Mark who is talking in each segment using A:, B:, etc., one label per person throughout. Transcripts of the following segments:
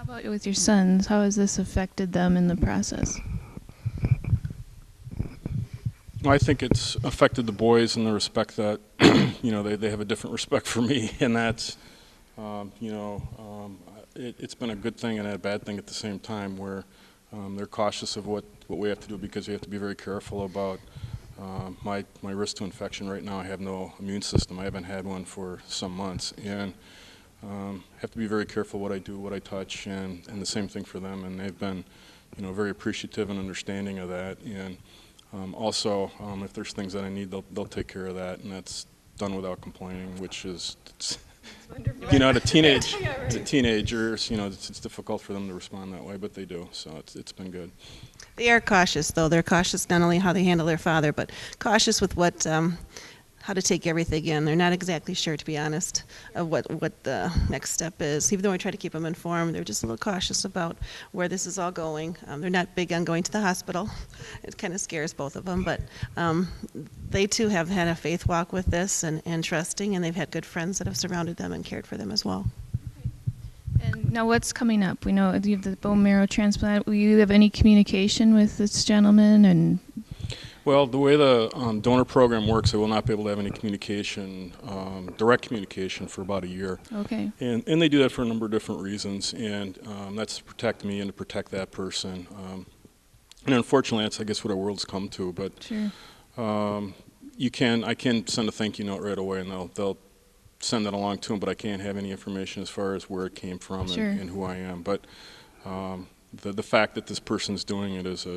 A: about with your sons? How has this affected them in the process?
B: Well, I think it's affected the boys in the respect that, they have a different respect for me, and that's, it's been a good thing and a bad thing at the same time, where they're cautious of what we have to do, because we have to be very careful about my risk to infection. Right now I have no immune system. I haven't had one for some months, and have to be very careful what I do, what I touch, and the same thing for them, and they've been very appreciative and understanding of that. And also, if there's things that I need, they'll take care of that, and that's done without complaining, which is, to teenagers, it's difficult for them to respond that way, but they do, so it's been good.
C: They are cautious, though. They're cautious not only how they handle their father, but cautious with how to take everything in. They're not exactly sure, to be honest, of what the next step is. Even though I try to keep them informed, they're just a little cautious about where this is all going. They're not big on going to the hospital. It kind of scares both of them, but they too have had a faith walk with this and trusting, and they've had good friends that have surrounded them and cared for them as well.
A: And now what's coming up? We know you have the bone marrow transplant. Will you have any communication with this gentleman? And
B: well, the way the donor program works, I will not be able to have any communication, direct communication, for about a year.
A: Okay.
B: And they do that for a number of different reasons, and that's to protect me and to protect that person. And unfortunately, that's, I guess, what our world's come to. But
A: sure.
B: I can send a thank you note right away, and they'll send that along to them, but I can't have any information as far as where it came from.
A: Sure.
B: and who I am. But the fact that this person's doing it is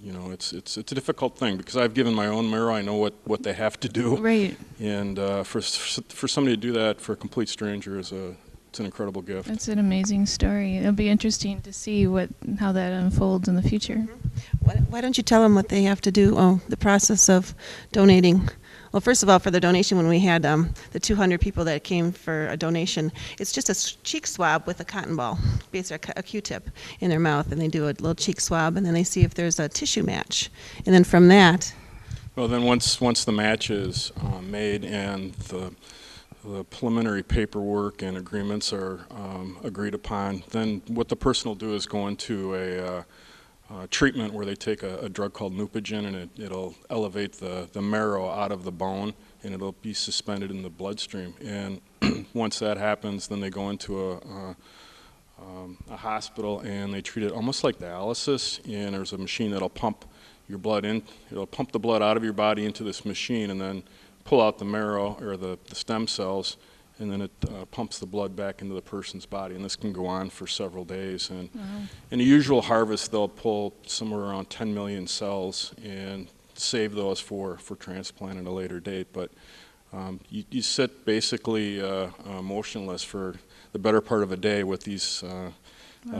B: it's a difficult thing, because I've given my own marrow. I know what they have to do.
A: Right.
B: And for somebody to do that for a complete stranger it's an incredible gift.
A: It's an amazing story. It'll be interesting to see how that unfolds in the future.
C: Mm-hmm. Why don't you tell them what they have to do? Oh, the process of donating. Well, first of all, for the donation, when we had the 200 people that came for a donation, it's just a cheek swab with a cotton ball, basically a Q-tip in their mouth, and they do a little cheek swab, and then they see if there's a tissue match. And then from that...
B: Well, then once the match is made and the preliminary paperwork and agreements are agreed upon, then what the person will do is go into a treatment where they take a drug called Neupogen, and it'll elevate the marrow out of the bone, and it'll be suspended in the bloodstream. And once that happens, then they go into a hospital, and they treat it almost like dialysis. And there's a machine that'll pump your blood in. It'll pump the blood out of your body into this machine, and then pull out the marrow or the stem cells, and then it pumps the blood back into the person's body, and this can go on for several days. And
A: Wow.
B: in a usual harvest, they'll pull somewhere around 10 million cells and save those for transplant at a later date. But you sit basically motionless for the better part of a day with these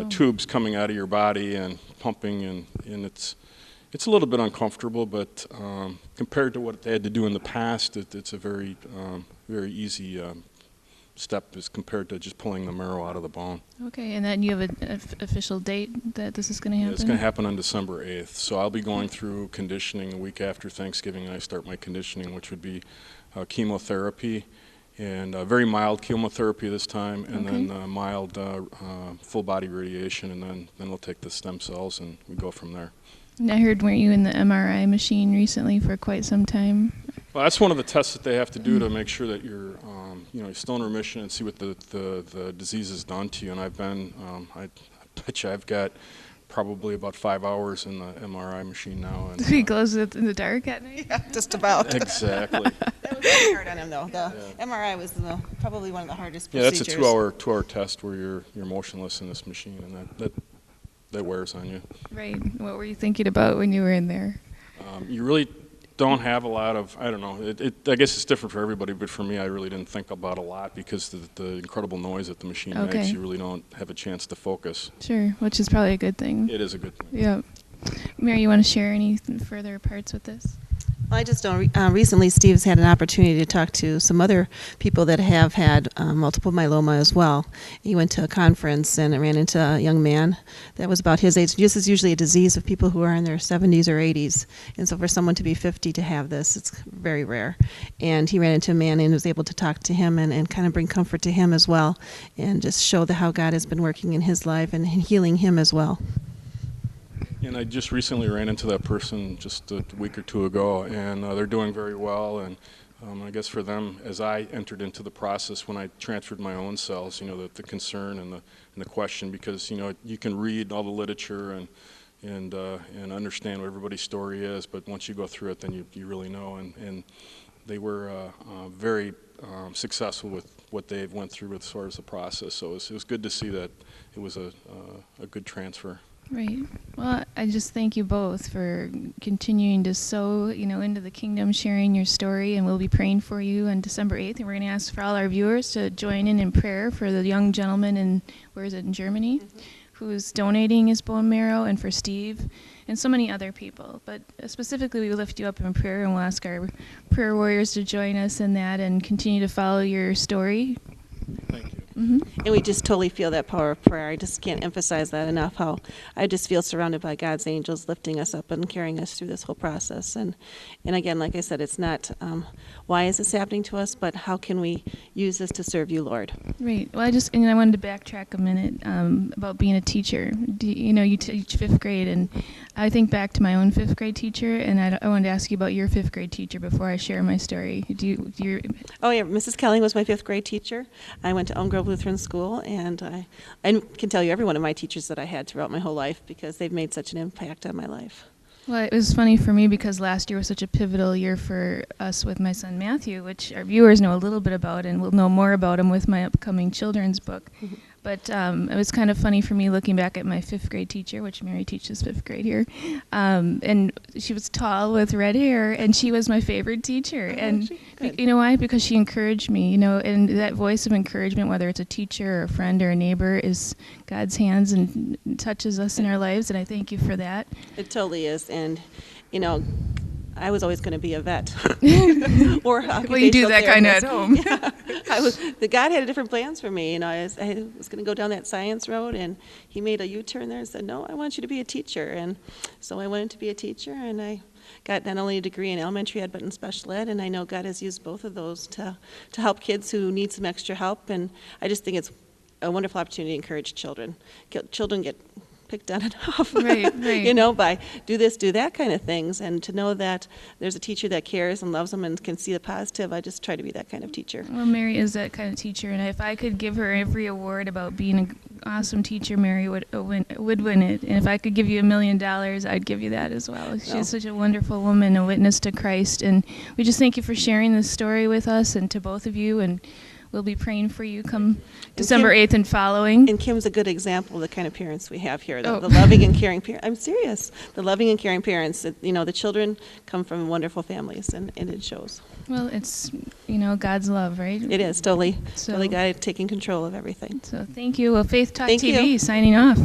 B: tubes coming out of your body and pumping, and it's a little bit uncomfortable, but compared to what they had to do in the past, it's a very easy step as compared to just pulling the marrow out of the bone.
A: Okay, and then you have an official date that this is going to happen?
B: Yeah, it's going to happen on December 8th. So I'll be going through conditioning a week after Thanksgiving, and I start my conditioning, which would be chemotherapy, and very mild chemotherapy this time, and
A: Okay.
B: then mild full body radiation, and then we'll take the stem cells and we go from there.
A: And I heard, weren't you in the MRI machine recently for quite some time?
B: Well, that's one of the tests that they have to do to make sure that you're still in remission and see what the disease has done to you. And I've been, I bet you I've got probably about 5 hours in the MRI machine now. And,
A: He glows in the dark at night?
C: Yeah, just about.
B: Exactly.
C: That was very hard on him, though. The MRI was probably one of the hardest
B: Yeah,
C: procedures.
B: that's a 2-hour test where you're motionless in this machine, and that wears on you.
A: Right. What were you thinking about when you were in there?
B: You really don't have a lot of, I don't know, I guess it's different for everybody, but for me, I really didn't think about a lot because the incredible noise that the machine makes, you really don't have a chance to focus.
A: Sure, which is probably a good thing.
B: It is a good thing.
A: Yeah. Mary, you want to share any further parts with this?
C: Well, I just don't. Recently, Steve's had an opportunity to talk to some other people that have had multiple myeloma as well. He went to a conference and ran into a young man that was about his age. This is usually a disease of people who are in their 70s or 80s, and so for someone to be 50 to have this, it's very rare. And he ran into a man and was able to talk to him and kind of bring comfort to him as well, and just show how God has been working in his life and healing him as well.
B: And I just recently ran into that person just a week or two ago, and they're doing very well. And I guess for them, as I entered into the process when I transferred my own cells, the concern and the question, because you can read all the literature and understand what everybody's story is, but once you go through it, then you really know. And they were very successful with what they went through as far as the process. So it was good to see that it was a good transfer.
A: Right. Well, I just thank you both for continuing to sow, into the kingdom, sharing your story, and we'll be praying for you on December 8th, and we're going to ask for all our viewers to join in prayer for the young gentleman in Germany, who's donating his bone marrow, and for Steve, and so many other people. But specifically, we lift you up in prayer, and we'll ask our prayer warriors to join us in that and continue to follow your story.
B: Thank you.
C: And we just totally feel that power of prayer. I just can't emphasize that enough, how I just feel surrounded by God's angels lifting us up and carrying us through this whole process. And again, like I said, it's not why is this happening to us, but how can we use this to serve you, Lord?
A: Right. Well, I wanted to backtrack a minute about being a teacher. You teach fifth grade, and I think back to my own fifth grade teacher, and I wanted to ask you about your fifth grade teacher before I share my story.
C: Oh, yeah, Mrs. Kelly was my fifth grade teacher. I went to Elm Grove Lutheran School, and I can tell you every one of my teachers that I had throughout my whole life because they've made such an impact on my life.
A: Well, it was funny for me because last year was such a pivotal year for us with my son Matthew, which our viewers know a little bit about, and will know more about him with my upcoming children's book.
C: Mm-hmm.
A: But it was kind of funny for me looking back at my fifth grade teacher, which Mary teaches fifth grade here, and she was tall with red hair, and she was my favorite teacher. And you know why? Because she encouraged me, and that voice of encouragement, whether it's a teacher or a friend or a neighbor, is God's hands and touches us in our lives, and I thank you for that.
C: It totally is, and I was always going to be a vet. Or
A: well, you do that kind of at home.
C: Yeah, God had different plans for me. I was going to go down that science road, and he made a U-turn there and said, no, I want you to be a teacher. And so I went to be a teacher, and I got not only a degree in elementary ed, but in special ed, and I know God has used both of those to help kids who need some extra help, and I just think it's a wonderful opportunity to encourage children. Children get picked on enough,
A: right.
C: By do this, do that kind of things, and to know that there's a teacher that cares and loves them and can see the positive. I just try to be that kind of teacher.
A: Well, Mary is that kind of teacher, and if I could give her every award about being an awesome teacher, Mary would win it. And if I could give you $1 million, I'd give you that as well. She's such a wonderful woman, a witness to Christ, and we just thank you for sharing this story with us and to both of you, and we'll be praying for you come December 8th and following.
C: And Kim's a good example of the kind of parents we have here, the loving and caring parents. I'm serious. The loving and caring parents. The children come from wonderful families, and it shows.
A: Well, it's, God's love, right?
C: It is, totally. So, totally God taking control of everything.
A: So thank you. Well, Faith Talk
C: Thank
A: TV
C: you.
A: signing off.